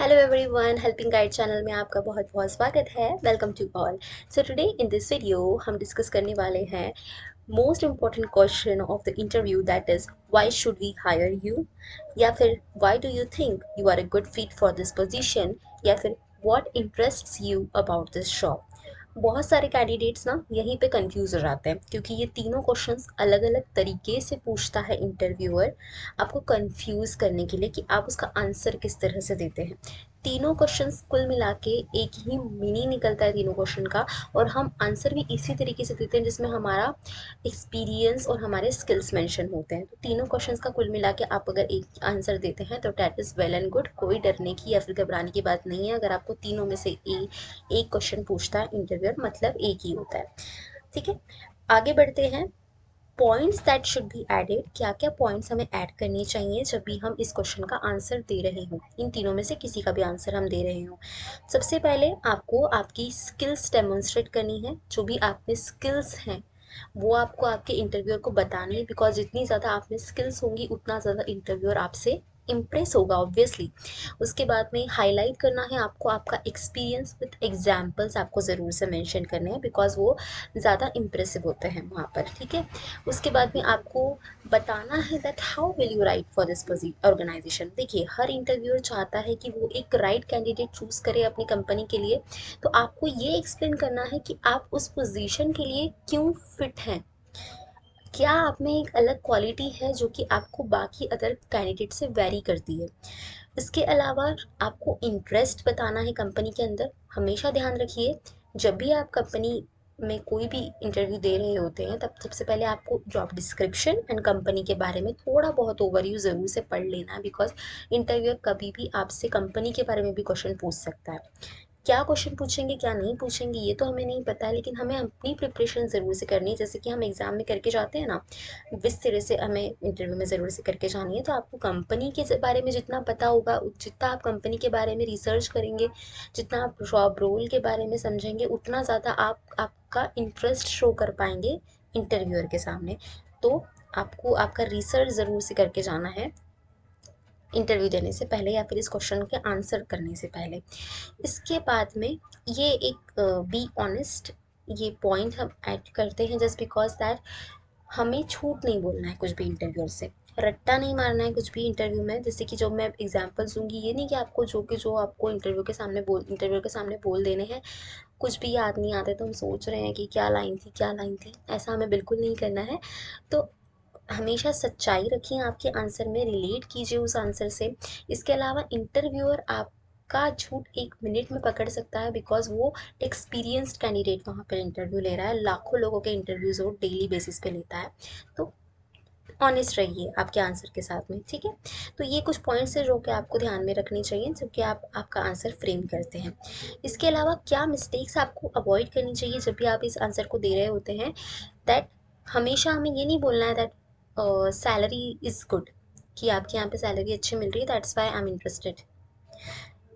Hello everyone, helping guide channel में आपका बहुत बहुत स्वागत है। Welcome to all. So today in this video हम डिस्कस करने वाले हैं most important question of the interview, that is why should we hire you, या फिर why do you think you are a good fit for this position, या फिर what interests you about this job. बहुत सारे candidates ना यहीं पे confuse हो जाते हैं क्योंकि ये तीनों क्वेश्चंस अलग अलग तरीके से पूछता है इंटरव्यूअर, आपको कंफ्यूज करने के लिए कि आप उसका आंसर किस तरह से देते हैं। तीनों क्वेश्चंस कुल मिला के एक ही मीनिंग निकलता है तीनों क्वेश्चन का, और हम आंसर भी इसी तरीके से देते हैं जिसमें हमारा एक्सपीरियंस और हमारे स्किल्स मेंशन होते हैं। तो तीनों क्वेश्चंस का कुल मिला के आप अगर एक आंसर देते हैं तो that is well and good. कोई डरने की या फिर घबराने की बात नहीं है। अगर आपको तीनों में से एक क्वेश्चन पूछता है इंटरव्यूअर, मतलब एक ही होता है। ठीक है, आगे बढ़ते हैं। Points that should be added, क्या क्या पॉइंट्स हमें ऐड करने चाहिए जब भी हम इस क्वेश्चन का आंसर दे रहे हों, इन तीनों में से किसी का भी आंसर हम दे रहे हों। सबसे पहले आपको आपकी स्किल्स डेमोन्स्ट्रेट करनी है। जो भी आप में स्किल्स हैं वो आपको आपके इंटरव्यूअर को बतानी है, बिकॉज जितनी ज़्यादा आप में स्किल्स होंगी उतना ज़्यादा इंटरव्यूअर आपसे इम्प्रेस होगा ऑब्वियसली। उसके बाद में हाईलाइट करना है आपको आपका एक्सपीरियंस विद एग्जाम्पल्स, आपको ज़रूर से मेंशन करने हैं बिकॉज वो ज़्यादा इम्प्रेसिव होते हैं वहाँ पर। ठीक है, उसके बाद में आपको बताना है that how will you right for this organisation. देखिए, हर इंटरव्यूअर चाहता है कि वो एक राइट कैंडिडेट चूज़ करे अपनी कंपनी के लिए। तो आपको ये एक्सप्लेन करना है कि आप उस पोजीशन के लिए क्यों फिट हैं, क्या आप में एक अलग क्वालिटी है जो कि आपको बाकी अदर कैंडिडेट से वेरी करती है। इसके अलावा आपको इंटरेस्ट बताना है कंपनी के अंदर। हमेशा ध्यान रखिए, जब भी आप कंपनी में कोई भी इंटरव्यू दे रहे होते हैं तब सबसे पहले आपको जॉब डिस्क्रिप्शन एंड कंपनी के बारे में थोड़ा बहुत ओवरव्यू ज़रूर से पढ़ लेना है, बिकॉज इंटरव्यूअर कभी भी आपसे कंपनी के बारे में भी क्वेश्चन पूछ सकता है। क्या क्वेश्चन पूछेंगे क्या नहीं पूछेंगे ये तो हमें नहीं पता है, लेकिन हमें अपनी प्रिपरेशन ज़रूर से करनी है, जैसे कि हम एग्ज़ाम में करके जाते हैं ना, इस तरह से हमें इंटरव्यू में ज़रूर से करके जानी है। तो आपको कंपनी के बारे में जितना पता होगा, जितना आप कंपनी के बारे में रिसर्च करेंगे, जितना आप जॉब रोल के बारे में समझेंगे, उतना ज़्यादा आप आपका इंटरेस्ट शो कर पाएंगे इंटरव्यूअर के सामने। तो आपको आपका रिसर्च ज़रूर से करके जाना है इंटरव्यू देने से पहले या फिर इस क्वेश्चन के आंसर करने से पहले। इसके बाद में ये एक बी ऑनेस्ट, ये पॉइंट हम ऐड करते हैं जस्ट बिकॉज दैट हमें झूठ नहीं बोलना है कुछ भी इंटरव्यूअर से, रट्टा नहीं मारना है कुछ भी इंटरव्यू में। जैसे कि जो मैं एग्जांपल्स दूंगी, ये नहीं कि आपको जो आपको इंटरव्यू के सामने बोल देने हैं, कुछ भी याद नहीं आते तो हम सोच रहे हैं कि क्या लाइन थी क्या लाइन थी, ऐसा हमें बिल्कुल नहीं करना है। तो हमेशा सच्चाई रखिए आपके आंसर में, रिलेट कीजिए उस आंसर से। इसके अलावा इंटरव्यूअर आपका झूठ एक मिनट में पकड़ सकता है, बिकॉज वो एक्सपीरियंस्ड कैंडिडेट वहाँ पर इंटरव्यू ले रहा है, लाखों लोगों के इंटरव्यूज वो डेली बेसिस पे लेता है। तो ऑनेस्ट रहिए आपके आंसर के साथ में। ठीक है, तो ये कुछ पॉइंट्स है जो कि आपको ध्यान में रखनी चाहिए जब कि आप आपका आंसर फ्रेम करते हैं। इसके अलावा क्या मिस्टेक्स आपको अवॉइड करनी चाहिए जब भी आप इस आंसर को दे रहे होते हैं, दैट हमेशा हमें ये नहीं बोलना है दैट सैलरी इज़ गुड, कि आपके यहाँ पे सैलरी अच्छी मिल रही है that's why I am interested.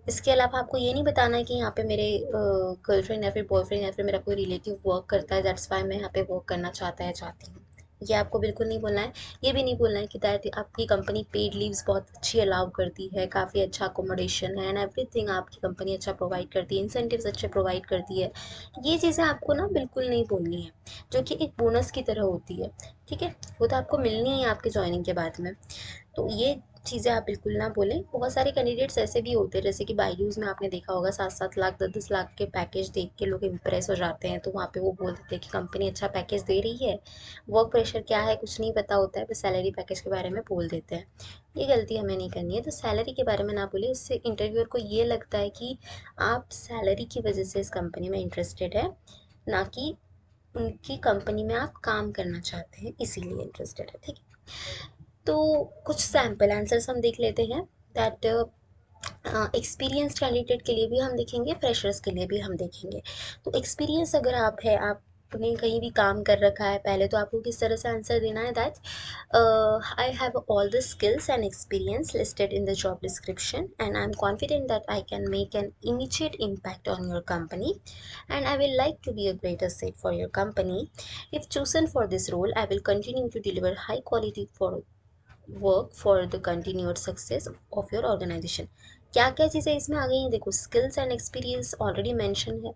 इसके अलावा आपको ये नहीं बताना है कि यहाँ पे मेरे गर्लफ्रेंड या फिर बॉयफ्रेंड या फिर मेरा कोई रिलेटिव वर्क करता है दैट्स वाई मैं यहाँ पे वर्क करना चाहता है चाहती हूँ। ये आपको बिल्कुल नहीं बोलना है। ये भी नहीं बोलना है कि दैट आपकी कंपनी पेड लीव्स बहुत अच्छी अलाउ करती है, काफ़ी अच्छा अकोमोडेशन है एंड एवरीथिंग आपकी कंपनी अच्छा प्रोवाइड करती है, इंसेंटिव्स अच्छे प्रोवाइड करती है। ये चीज़ें आपको ना बिल्कुल नहीं बोलनी है, जो कि एक बोनस की तरह होती है। ठीक है, वो तो आपको मिलनी है आपके ज्वाइनिंग के बाद में। तो ये चीज़ें आप बिल्कुल ना बोलें। बहुत सारे कैंडिडेट्स ऐसे भी होते हैं, जैसे कि बायजूस में आपने देखा होगा 7-7 लाख 10-10 लाख के पैकेज देख के लोग इम्प्रेस हो जाते हैं, तो वहाँ पे वो बोल देते हैं कि कंपनी अच्छा पैकेज दे रही है, वर्क प्रेशर क्या है कुछ नहीं पता होता है, बस सैलरी पैकेज के बारे में बोल देते हैं। ये गलती हमें नहीं करनी है, तो सैलरी के बारे में ना बोले, इससे इंटरव्यूअर को ये लगता है कि आप सैलरी की वजह से इस कंपनी में इंटरेस्टेड है, ना कि उनकी कंपनी में आप काम करना चाहते हैं इसीलिए इंटरेस्टेड है। ठीक है, तो कुछ सैम्पल आंसर्स हम देख लेते हैं दैट एक्सपीरियंस कैंडिडेट के लिए भी हम देखेंगे, फ्रेशर्स के लिए भी हम देखेंगे। तो एक्सपीरियंस अगर आप है, आपने कहीं भी काम कर रखा है पहले, तो आपको किस तरह से आंसर देना है that I have all the skills and experience listed in the job description and I am confident that I can make an immediate impact on your company and I will like to be a great asset for your company. If chosen for this role, I will continue to deliver high quality for work for the continued success of your organisation. क्या क्या चीज़ें इसमें आ गई हैं, देखो skills and experience already mention है।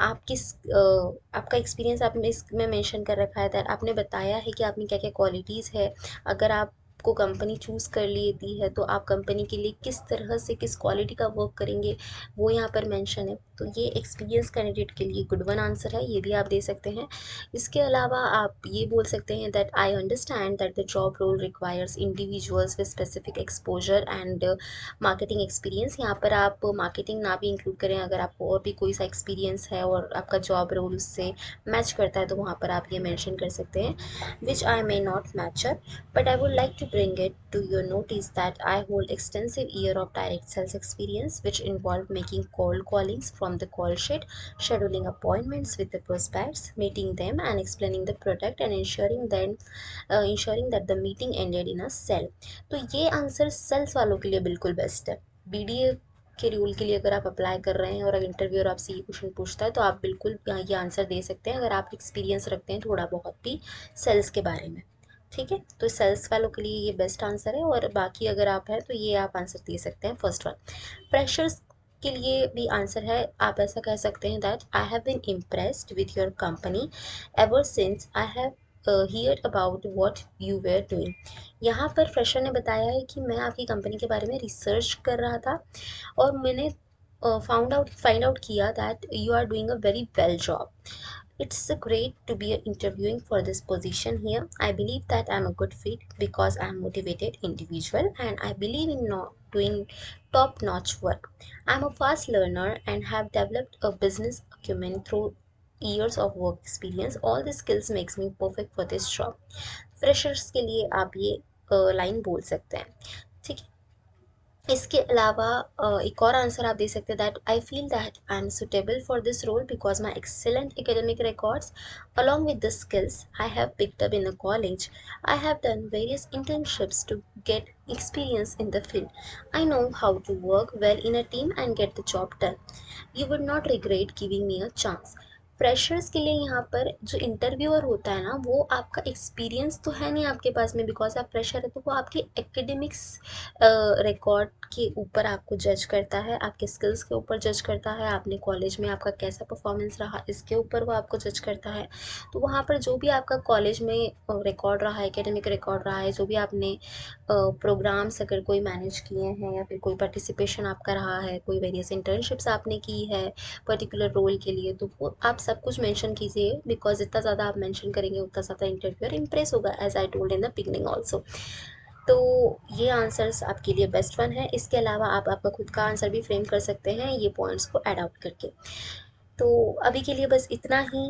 आप किस आपका एक्सपीरियंस आपने इसमें मेंशन कर रखा है, दैट आपने बताया है कि आप में क्या क्या क्वालिटीज़ है। अगर आपको कंपनी चूज़ कर लेती है तो आप कंपनी के लिए किस तरह से किस क्वालिटी का वर्क करेंगे, वो यहाँ पर मेंशन है। तो ये एक्सपीरियंस कैंडिडेट के लिए गुड वन आंसर है, ये भी आप दे सकते हैं। इसके अलावा आप ये बोल सकते हैं that I understand that the job role requires individuals with specific exposure and marketing experience. यहाँ पर आप मार्केटिंग ना भी इंक्लूड करें, अगर आपको और भी कोई सा एक्सपीरियंस है और आपका जॉब रोल उससे मैच करता है तो वहाँ पर आप ये मेंशन कर सकते हैं, which I may not mature, but I would like to bring it to your notice that I hold extensive year of direct sales experience which involved making cold callings from the call sheet, scheduling appointments with the prospects, meeting them and explaining the product and ensuring that the meeting ended in a sale। तो ये answer sales वालों के लिए बिल्कुल best है। BDA के rule के लिए अगर आप अप्लाई कर रहे हैं और अगर इंटरव्यूअर आपसे ये क्वेश्चन पूछता है तो आप बिल्कुल ये आंसर दे सकते हैं, अगर आप एक्सपीरियंस रखते हैं थोड़ा बहुत भी सेल्स के बारे में। ठीक है, तो सेल्स वालों के लिए ये बेस्ट आंसर है, और बाकी अगर आप हैं तो ये आप आंसर दे सकते हैं फर्स्ट वन। फ्रेशर्स के लिए भी आंसर है, आप ऐसा कह सकते हैं that I have been impressed with your company ever since I have hear about what you were doing. यहाँ पर फ्रेशर ने बताया है कि मैं आपकी कंपनी के बारे में रिसर्च कर रहा था और मैंने फाइंड आउट किया that you are doing a very well job. It's great to be interviewing for this position here. I believe that I'm a good fit because I'm a motivated individual and I believe in not doing top-notch work. I'm a fast learner and have developed a business acumen through years of work experience. All these skills makes me perfect for this job. Freshers के लिए आप ये line बोल सकते हैं। ठीक है, इसके अलावा एक और आंसर आप दे सकते हैं that I feel that I am suitable for this role because my excellent academic records along with the skills I have picked up in the college I have done various internships to get experience in the field. I know how to work well in a team and get the job done. You would not regret giving me a chance. Freshers के लिए यहाँ पर जो interviewer होता है ना, वो आपका एक्सपीरियंस तो है नहीं आपके पास में, बिकॉज आप फ्रेशर है, तो वो आपके एकेडमिक्स रिकॉर्ड के ऊपर आपको जज करता है, आपके स्किल्स के ऊपर जज करता है, आपने कॉलेज में आपका कैसा परफॉर्मेंस रहा इसके ऊपर वो आपको जज करता है। तो वहाँ पर जो भी आपका कॉलेज में रिकॉर्ड रहा है, एकेडमिक रिकॉर्ड रहा है, जो भी आपने प्रोग्राम्स अगर कोई मैनेज किए हैं या फिर कोई पार्टिसिपेशन आपका रहा है, कोई वेरियस इंटर्नशिप्स आपने की है पर्टिकुलर रोल के लिए, तो वो आप सब कुछ मेंशन कीजिए, बिकॉज जितना ज़्यादा आप मेंशन करेंगे उतना ज़्यादा इंटरव्यूअर इम्प्रेस होगा, as I told in the beginning also. तो ये आंसर्स आपके लिए बेस्ट वन है। इसके अलावा आप आपका खुद का आंसर भी फ्रेम कर सकते हैं ये पॉइंट्स को ऐड आउट करके। तो अभी के लिए बस इतना ही।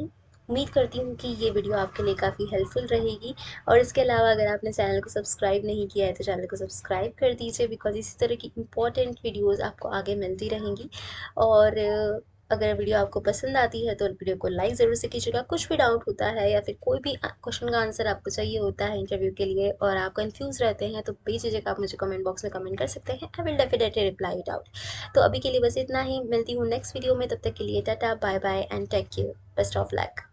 उम्मीद करती हूँ कि ये वीडियो आपके लिए काफ़ी हेल्पफुल रहेगी, और इसके अलावा अगर आपने चैनल को सब्सक्राइब नहीं किया है तो चैनल को सब्सक्राइब कर दीजिए, बिकॉज इसी तरह की इंपॉर्टेंट वीडियोज़ आपको आगे मिलती रहेंगी। और अगर वीडियो आपको पसंद आती है तो वीडियो को लाइक ज़रूर से कीजिएगा। कुछ भी डाउट होता है या फिर कोई भी क्वेश्चन का आंसर आपको चाहिए होता है इंटरव्यू के लिए और आप कंफ्यूज रहते हैं तो बेझिझक आप मुझे कमेंट बॉक्स में कमेंट कर सकते हैं, I will definitely reply it out. तो अभी के लिए बस इतना ही, मिलती हूँ नेक्स्ट वीडियो में, तब तक के लिए tata bye bye and take care, best of luck.